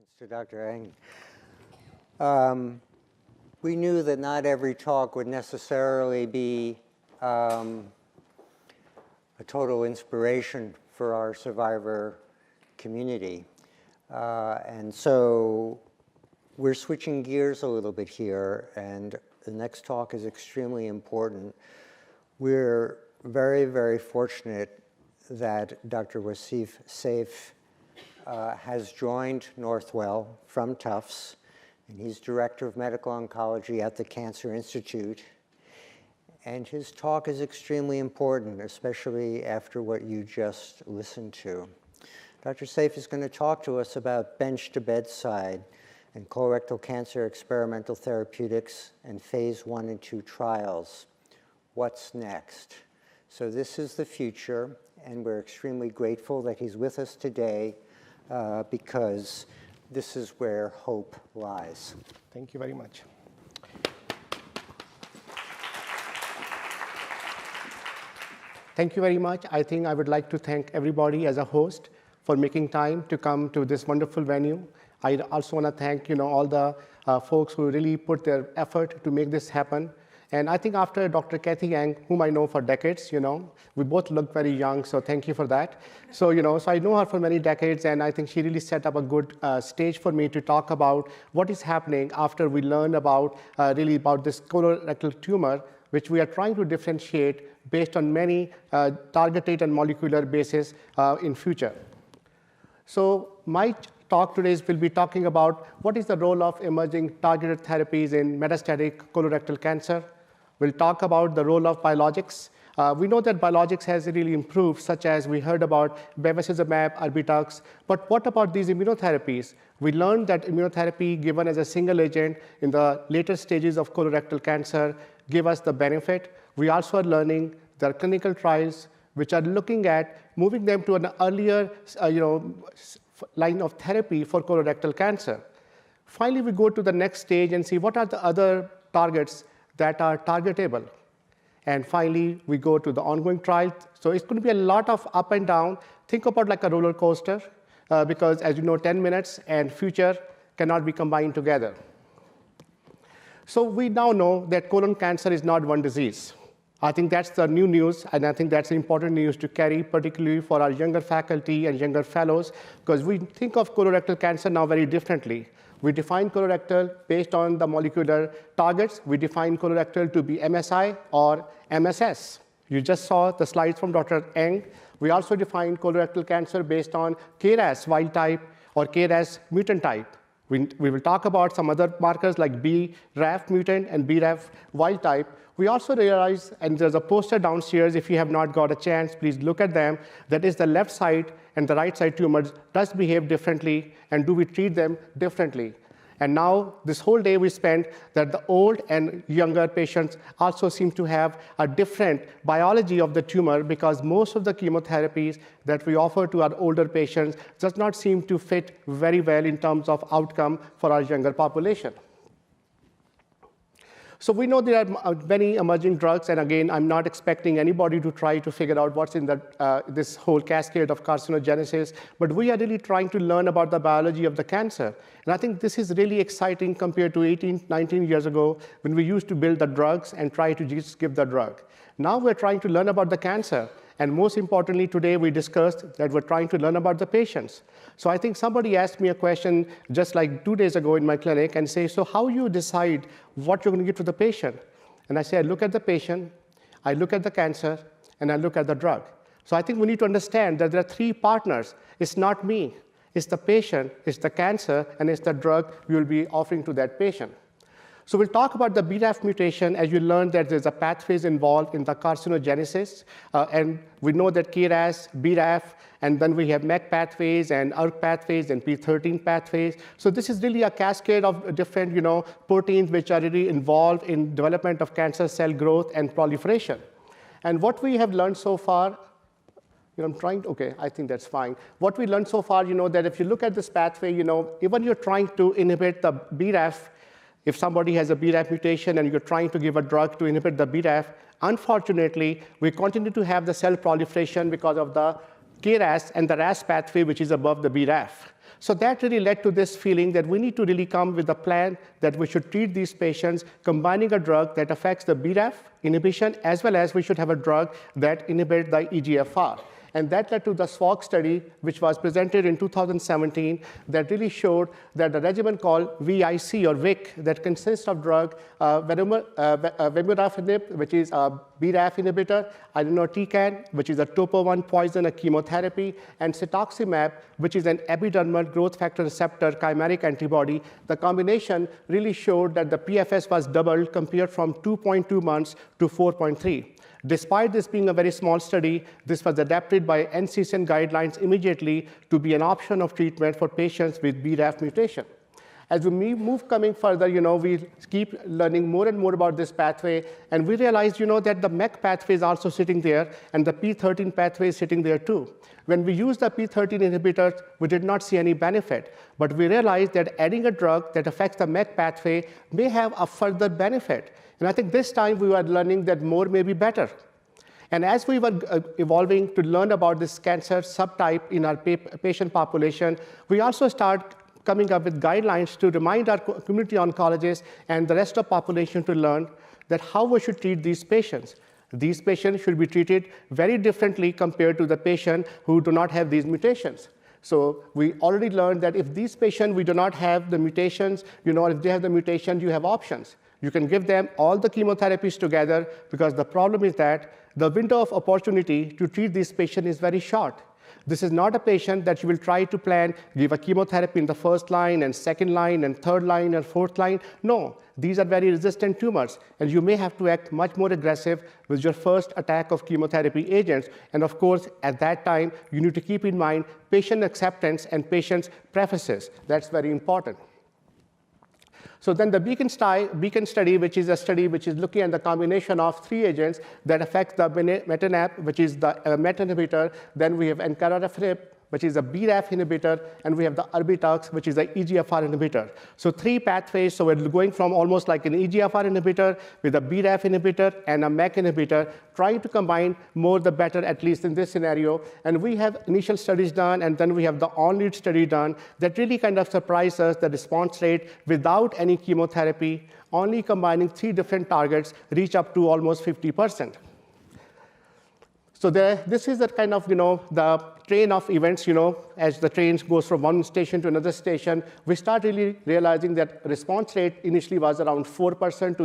questions to Dr. Eng. We knew that not every talk would necessarily be a total inspiration for our survivor community. And so we're switching gears a little bit here, and the next talk is extremely important. We're very, very fortunate that Dr. Wasif Saif has joined Northwell from Tufts, and he's Director of Medical Oncology at the Cancer Institute. And his talk is extremely important, especially after what you just listened to. Dr. Saif is going to talk to us about bench to bedside and colorectal cancer experimental therapeutics and phase 1 and 2 trials. What's next? So this is the future, and we're extremely grateful that he's with us today because this is where hope lies. Thank you very much. Thank you very much. I think I would like to thank everybody as a host for making time to come to this wonderful venue. I also want to thank all the folks who really put their effort to make this happen. And I think after Dr. Kathy Yang, whom I know for decades, we both look very young, so thank you for that. So, so I know her for many decades, and I think she really set up a good stage for me to talk about what is happening after we learn about about this colorectal tumor, which we are trying to differentiate based on many targeted and molecular bases in future. So my talk today will be talking about what is the role of emerging targeted therapies in metastatic colorectal cancer. We'll talk about the role of biologics. We know that biologics has really improved, such as we heard about bevacizumab, Erbitux. But what about these immunotherapies? We learned that immunotherapy given as a single agent in the later stages of colorectal cancer give us the benefit. We also are learning there are clinical trials which are looking at moving them to an earlier line of therapy for colorectal cancer. Finally, we go to the next stage and see what are the other targets that are targetable. And finally, we go to the ongoing trial. So it's going to be a lot of up and down. Think about like a roller coaster, because as you know, 10 minutes and future cannot be combined together. So we now know that colon cancer is not one disease. I think that's the new news, and I think that's important news to carry, particularly for our younger faculty and younger fellows, because we think of colorectal cancer now very differently. We define colorectal based on the molecular targets. We define colorectal to be MSI or MSS. You just saw the slides from Dr. Eng. We also define colorectal cancer based on KRAS wild type or KRAS mutant type. We will talk about some other markers like BRAF mutant and BRAF wild type. We also realize, and there's a poster downstairs, if you have not got a chance, please look at them, that is the left side and the right side tumors does behave differently, and do we treat them differently? And now, this whole day we spent that the old and younger patients also seem to have a different biology of the tumor, because most of the chemotherapies that we offer to our older patients does not seem to fit very well in terms of outcome for our younger population. So we know there are many emerging drugs, and again, I'm not expecting anybody to try to figure out what's in this whole cascade of carcinogenesis, but we are really trying to learn about the biology of the cancer. And I think this is really exciting compared to 18, 19 years ago when we used to build the drugs and try to just give the drug. Now we're trying to learn about the cancer. And most importantly, today we discussed that we're trying to learn about the patients. So I think somebody asked me a question just like 2 days ago in my clinic and say, so how you decide what you're going to give to the patient? And I say, I look at the patient, I look at the cancer, and I look at the drug. So I think we need to understand that there are 3 partners. It's not me. It's the patient, it's the cancer, and it's the drug we will be offering to that patient. So we'll talk about the BRAF mutation, as you learned that there's a pathways involved in the carcinogenesis. And we know that KRAS, BRAF, and then we have MEK pathways and ERK pathways and P13 pathways. So this is really a cascade of different proteins which are really involved in development of cancer cell growth and proliferation. And what we have learned so far, okay, I think that's fine. What we learned so far, that if you look at this pathway, even you're trying to inhibit the BRAF, if somebody has a BRAF mutation and you're trying to give a drug to inhibit the BRAF, unfortunately, we continue to have the cell proliferation because of the KRAS and the RAS pathway, which is above the BRAF. So that really led to this feeling that we need to really come with a plan that we should treat these patients combining a drug that affects the BRAF inhibition, as well as we should have a drug that inhibits the EGFR. And that led to the SWOG study, which was presented in 2017, that really showed that the regimen called VIC or VIC, that consists of drug vemurafenib, which is a BRAF inhibitor, irinotecan, which is a topo-1 poison, a chemotherapy, and cetuximab, which is an epidermal growth factor receptor chimeric antibody. The combination really showed that the PFS was doubled compared from 2.2 months to 4.3. Despite this being a very small study, this was adapted by NCCN guidelines immediately to be an option of treatment for patients with BRAF mutation. As we move coming further, we keep learning more and more about this pathway, and we realized, that the MEK pathway is also sitting there, and the P13 pathway is sitting there too. When we used the P13 inhibitors, we did not see any benefit, but we realized that adding a drug that affects the MEK pathway may have a further benefit. And I think this time we were learning that more may be better. And as we were evolving to learn about this cancer subtype in our patient population, we also start coming up with guidelines to remind our community oncologists and the rest of the population to learn that how we should treat these patients. These patients should be treated very differently compared to the patient who do not have these mutations. So we already learned that if these patients, we do not have the mutations, if they have the mutation, you have options. You can give them all the chemotherapies together, because the problem is that the window of opportunity to treat this patient is very short. This is not a patient that you will try to plan, give a chemotherapy in the first line and second line and third line and fourth line. No, these are very resistant tumors, and you may have to act much more aggressive with your first attack of chemotherapy agents. And of course, at that time, you need to keep in mind patient acceptance and patient's preferences. That's very important. So then the Beacon study, which is a study which is looking at the combination of 3 agents that affect the metanap, which is the MET inhibitor. Then we have encorafenib, which is a BRAF inhibitor, and we have the Erbitux, which is the EGFR inhibitor. So 3 pathways. So we're going from almost like an EGFR inhibitor with a BRAF inhibitor and a MEK inhibitor, trying to combine more the better, at least in this scenario. And we have initial studies done, and then we have the on-lead study done that really kind of surprised us, the response rate without any chemotherapy, only combining 3 different targets, reach up to almost 50%. So this is the kind of, the train of events, as the train goes from one station to another station, we start really realizing that response rate initially was around 4% to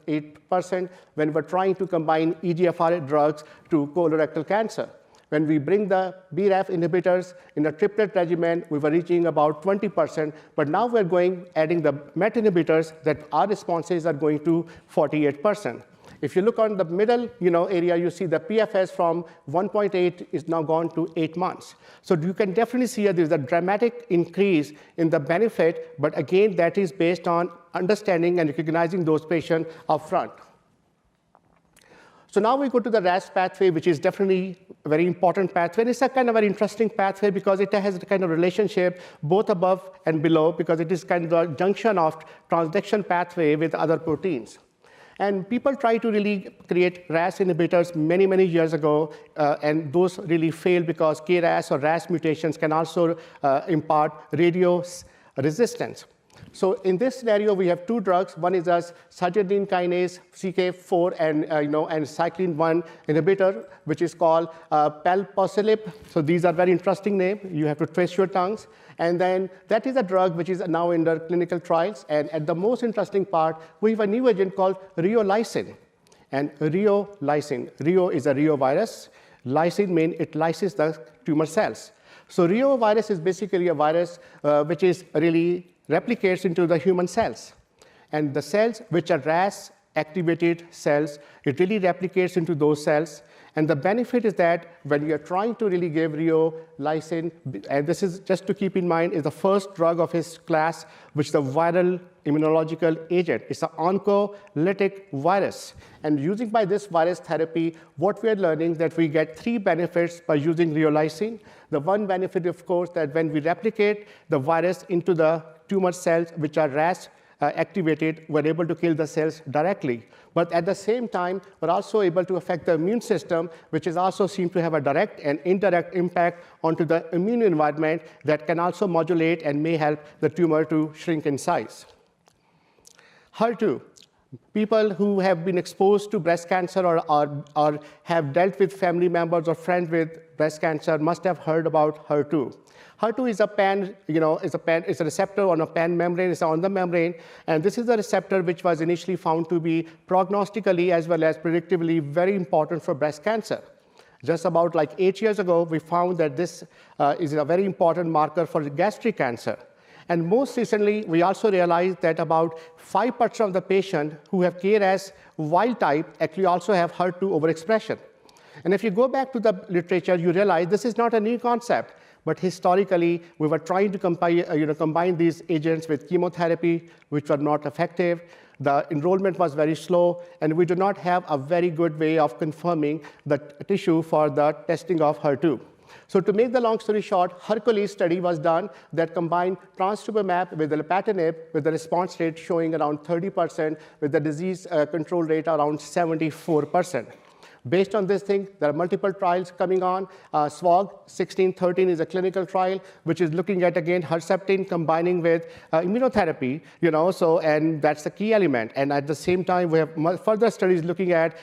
8% when we're trying to combine EGFR drugs to colorectal cancer. When we bring the BRAF inhibitors in a triplet regimen, we were reaching about 20%, but now we're adding the MET inhibitors, that our responses are going to 48%. If you look on the middle area, you see the PFS from 1.8 is now gone to 8 months. So you can definitely see there's a dramatic increase in the benefit, but again, that is based on understanding and recognizing those patients upfront. So now we go to the RAS pathway, which is definitely a very important pathway. And it's a kind of very interesting pathway because it has a kind of relationship both above and below, because it is kind of the junction of transduction pathway with other proteins. And people try to really create RAS inhibitors many, many years ago, and those really failed because KRAS or RAS mutations can also impart radio resistance. So in this scenario, we have 2 drugs. One is a cytidine kinase CK4 and cyclin 1 inhibitor, which is called palbociclib. So these are very interesting names. You have to twist your tongues. And then that is a drug which is now under clinical trials. And at the most interesting part, we have a new agent called rheolysine. And rheolysine, rheo is a rheovirus. Lysine means it lyses the tumor cells. So rheovirus is basically a virus which is really replicates into the human cells. And the cells which are RAS activated cells, it really replicates into those cells. And the benefit is that when you're trying to really give rheolysine, and this is just to keep in mind, is the first drug of its class, which is a viral immunological agent. It's an oncolytic virus. And using by this virus therapy, what we're learning that we get 3 benefits by using rheolysine. The one benefit, of course, that when we replicate the virus into the tumor cells, which are RAS activated, we're able to kill the cells directly. But at the same time, we're also able to affect the immune system, which is also seen to have a direct and indirect impact onto the immune environment that can also modulate and may help the tumor to shrink in size. HER2. People who have been exposed to breast cancer or have dealt with family members or friends with breast cancer must have heard about HER2. HER2 is a it's a receptor on a pan membrane, it's on the membrane, and this is a receptor which was initially found to be prognostically as well as predictively very important for breast cancer. Just about like 8 years ago, we found that this is a very important marker for gastric cancer. And most recently, we also realized that about 5% of the patients who have KRAS wild type actually also have HER2 overexpression. And if you go back to the literature, you realize this is not a new concept. But historically, we were trying to combine these agents with chemotherapy, which were not effective. The enrollment was very slow, and we do not have a very good way of confirming the tissue for the testing of HER2. So to make the long story short, Hercules study was done that combined trastuzumab with lapatinib with the response rate showing around 30%, with the disease control rate around 74%. Based on this thing, there are multiple trials coming on. SWOG 1613 is a clinical trial which is looking at, again, Herceptin combining with immunotherapy, and that's the key element. And at the same time, we have further studies looking at,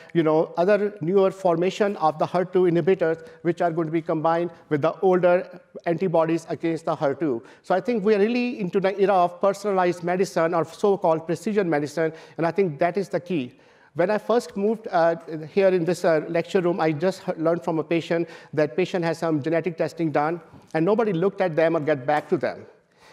other newer formation of the HER2 inhibitors, which are going to be combined with the older antibodies against the HER2. So I think we are really into the era of personalized medicine or so-called precision medicine, and I think that is the key. When I first moved here in this lecture room, I just learned from a patient that patient has some genetic testing done, and nobody looked at them or get back to them.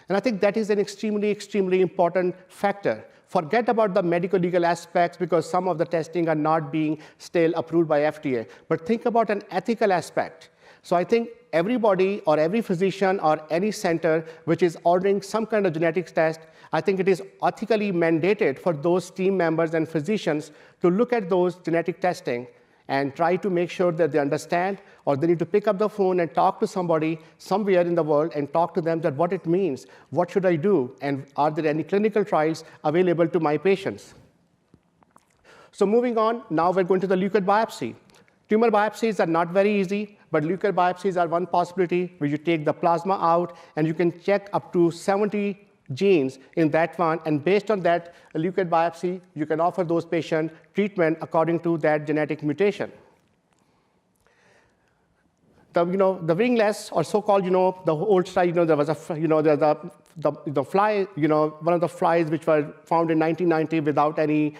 And I think that is an extremely, extremely important factor. Forget about the medical legal aspects because some of the testing are not being still approved by FDA, but think about an ethical aspect. So I think everybody or every physician or any center which is ordering some kind of genetics test, I think it is ethically mandated for those team members and physicians to look at those genetic testing and try to make sure that they understand, or they need to pick up the phone and talk to somebody somewhere in the world and talk to them that what it means, what should I do, and are there any clinical trials available to my patients. So moving on, now we're going to the leukoid biopsy. Tumor biopsies are not very easy, but leukoid biopsies are one possibility where you take the plasma out and you can check up to 70 genes in that one, and based on that leukoid biopsy, you can offer those patients treatment according to that genetic mutation. The wingless, or so-called, the old style, there was a, the fly, one of the flies which were found in 1990 without any,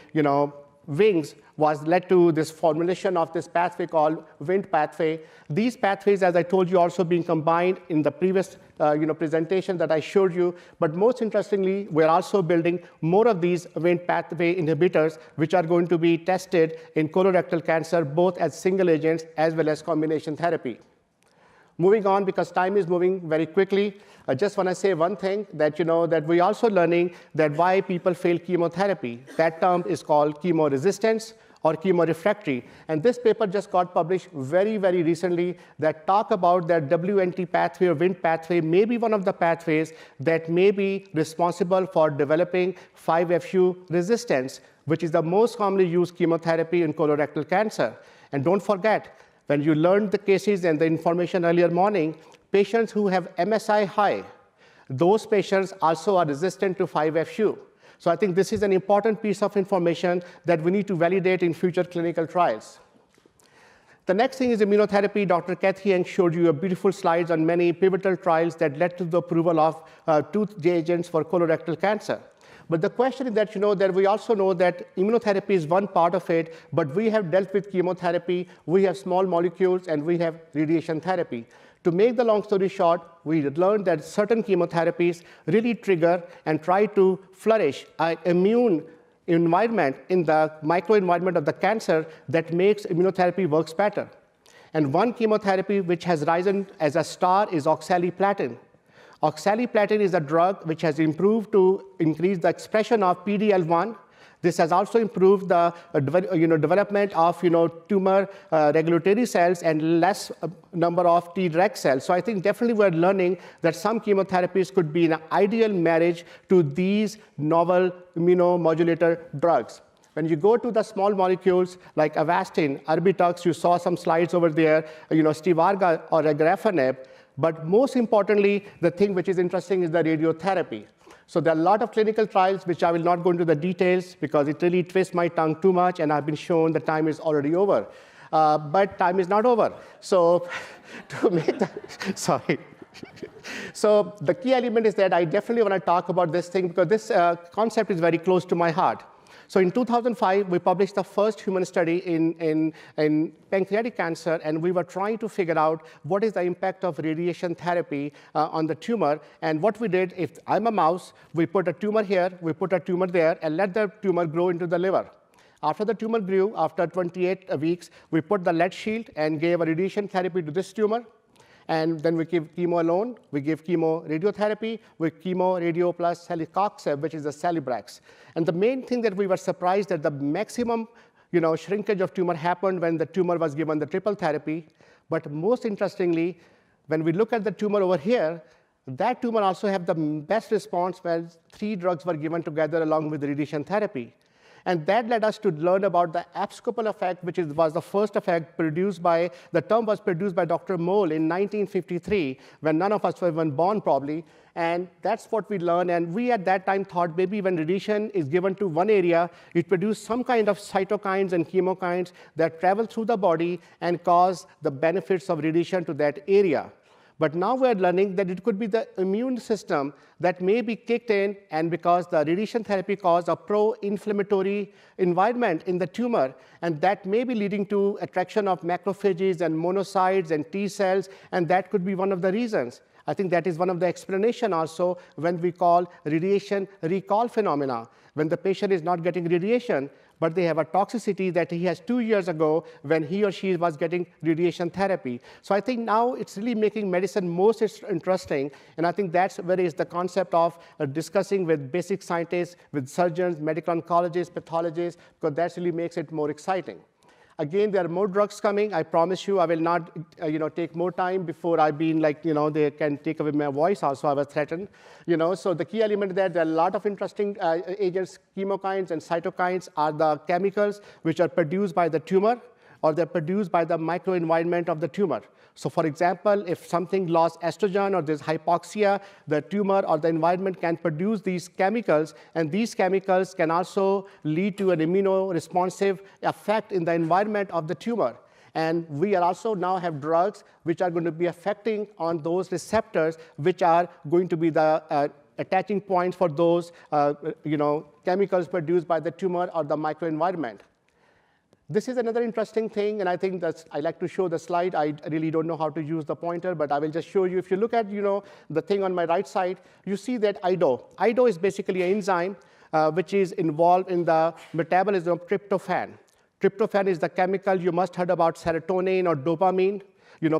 wings was led to this formulation of this pathway called Wnt pathway. These pathways, as I told you, also being combined in the previous presentation that I showed you. But most interestingly, we're also building more of these Wnt pathway inhibitors, which are going to be tested in colorectal cancer, both as single agents as well as combination therapy. Moving on, because time is moving very quickly, I just want to say one thing, that that we're also learning that why people fail chemotherapy. That term is called chemoresistance or chemorefractory. And this paper just got published very, very recently that talk about that Wnt pathway or Wnt pathway may be one of the pathways that may be responsible for developing 5-FU resistance, which is the most commonly used chemotherapy in colorectal cancer. And don't forget, when you learned the cases and the information earlier morning, patients who have MSI high, those patients also are resistant to 5-FU. So I think this is an important piece of information that we need to validate in future clinical trials. The next thing is immunotherapy. Dr. Kathy Yang showed you a beautiful slides on many pivotal trials that led to the approval of 2 agents for colorectal cancer. But the question is that, that we also know that immunotherapy is one part of it, but we have dealt with chemotherapy, we have small molecules, and we have radiation therapy. To make the long story short, we learned that certain chemotherapies really trigger and try to flourish an immune environment in the microenvironment of the cancer that makes immunotherapy works better. And one chemotherapy which has risen as a star is oxaliplatin. Oxaliplatin is a drug which has improved to increase the expression of PD-L1. This has also improved the development of tumor regulatory cells and less number of Treg cells. So I think definitely we're learning that some chemotherapies could be an ideal marriage to these novel immunomodulator drugs. When you go to the small molecules like Avastin, Erbitux, you saw some slides over there, Stivarga or Regorafenib. But most importantly, the thing which is interesting is the radiotherapy. So there are a lot of clinical trials, which I will not go into the details because it really twists my tongue too much, and I've been shown the time is already over. But time is not over. So to make that, sorry. So the key element is that I definitely want to talk about this thing because this concept is very close to my heart. So in 2005, we published the first human study in pancreatic cancer, and we were trying to figure out what is the impact of radiation therapy on the tumor. And what we did, if I'm a mouse, we put a tumor here, we put a tumor there, and let the tumor grow into the liver. After the tumor grew, after 28 weeks, we put the lead shield and gave a radiation therapy to this tumor. And then we give chemo alone. We give chemo radiotherapy with chemo, radio plus celecoxib, which is the Celebrex. And the main thing that we were surprised that the maximum shrinkage of tumor happened when the tumor was given the triple therapy. But most interestingly, when we look at the tumor over here, that tumor also had the best response when 3 drugs were given together along with radiation therapy. And that led us to learn about the abscopal effect, which was the first effect produced by, the term was produced by Dr. Moll in 1953, when none of us were even born probably. And that's what we learned. And we at that time thought maybe when radiation is given to one area, it produces some kind of cytokines and chemokines that travel through the body and cause the benefits of radiation to that area. But now we're learning that it could be the immune system that may be kicked in, and because the radiation therapy caused a pro-inflammatory environment in the tumor, and that may be leading to attraction of macrophages and monocytes and T cells, and that could be one of the reasons. I think that is one of the explanation also when we call radiation recall phenomena. When the patient is not getting radiation, but they have a toxicity that he has 2 years ago when he or she was getting radiation therapy. So I think now it's really making medicine most interesting, and I think that's where is the concept of discussing with basic scientists, with surgeons, medical oncologists, pathologists, because that really makes it more exciting. Again, there are more drugs coming. I promise you I will not take more time before I've been like, they can take away my voice also. I was threatened. So the key element there are a lot of interesting agents. Chemokines and cytokines are the chemicals which are produced by the tumor, or they're produced by the microenvironment of the tumor. So for example, if something lost estrogen or there's hypoxia, the tumor or the environment can produce these chemicals, and these chemicals can also lead to an immunoresponsive effect in the environment of the tumor. And we are also now have drugs which are going to be affecting on those receptors, which are going to be the attaching points for those chemicals produced by the tumor or the microenvironment. This is another interesting thing, and I think that I like to show the slide. I really don't know how to use the pointer, but I will just show you. If you look at the thing on my right side, you see that IDO. IDO is basically an enzyme which is involved in the metabolism of tryptophan. Tryptophan is the chemical you must have heard about serotonin or dopamine.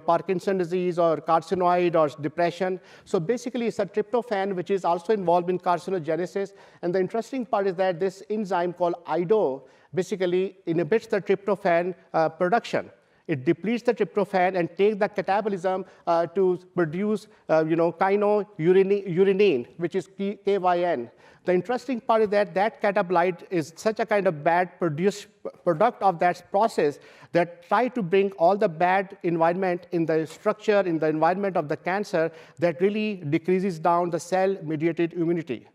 Parkinson's disease or carcinoid or depression. So basically, it's a tryptophan which is also involved in carcinogenesis. And the interesting part is that this enzyme called IDO basically inhibits the tryptophan production. It depletes the tryptophan and takes the catabolism to produce kinourinine, which is KYN. The interesting part is that that catabolite is such a kind of bad product of that process that try to bring all the bad environment in the structure, in the environment of the cancer that really decreases down the cell-mediated immunity.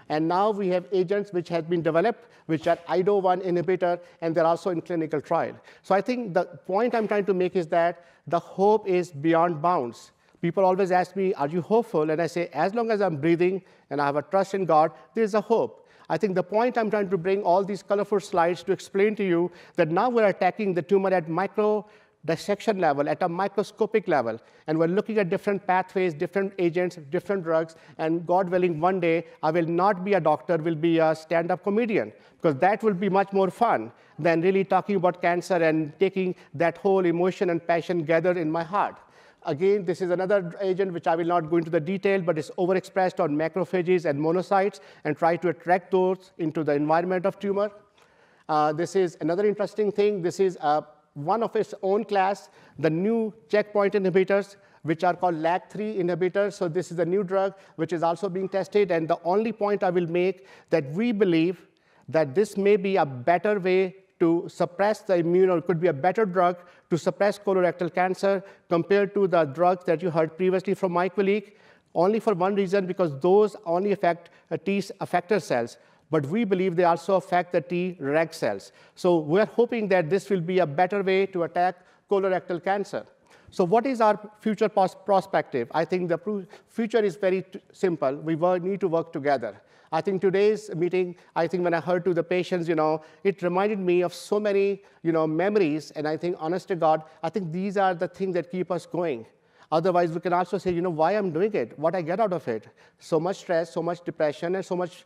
And now we have agents which have been developed, which are IDO1 inhibitor, and they're also in clinical trial. So I think the point I'm trying to make is that the hope is beyond bounds. People always ask me, are you hopeful? And I say, as long as I'm breathing and I have a trust in God, there's a hope. I think the point I'm trying to bring all these colorful slides to explain to you that now we're attacking the tumor at micro dissection level, at a microscopic level. And we're looking at different pathways, different agents, different drugs. And God willing, one day, I will not be a doctor, will be a stand-up comedian, because that will be much more fun than really talking about cancer and taking that whole emotion and passion gathered in my heart. Again, this is another agent which I will not go into the detail, but it's overexpressed on macrophages and monocytes and try to attract those into the environment of tumor. This is another interesting thing. This is one of its own class, the new checkpoint inhibitors, which are called LAG3 inhibitors. So this is a new drug which is also being tested. And the only point I will make that we believe that this may be a better way to suppress the immune, or it could be a better drug to suppress colorectal cancer compared to the drugs that you heard previously from my colleague, only for one reason, because those only affect T effector cells. But we believe they also affect the Treg cells. So we're hoping that this will be a better way to attack colorectal cancer. So what is our future perspective? I think the future is very simple. We need to work together. I think today's meeting, I think when I heard to the patients, it reminded me of so many, memories. And I think, honest to God, I think these are the things that keep us going. Otherwise, we can also say, why I'm doing it, what I get out of it. So much stress, so much depression, and so much,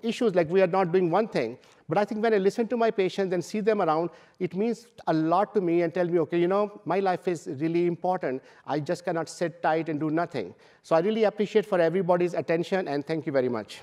issues, like we are not doing one thing. But I think when I listen to my patients and see them around, it means a lot to me and tell me, okay, my life is really important. I just cannot sit tight and do nothing. So I really appreciate for everybody's attention, and thank you very much.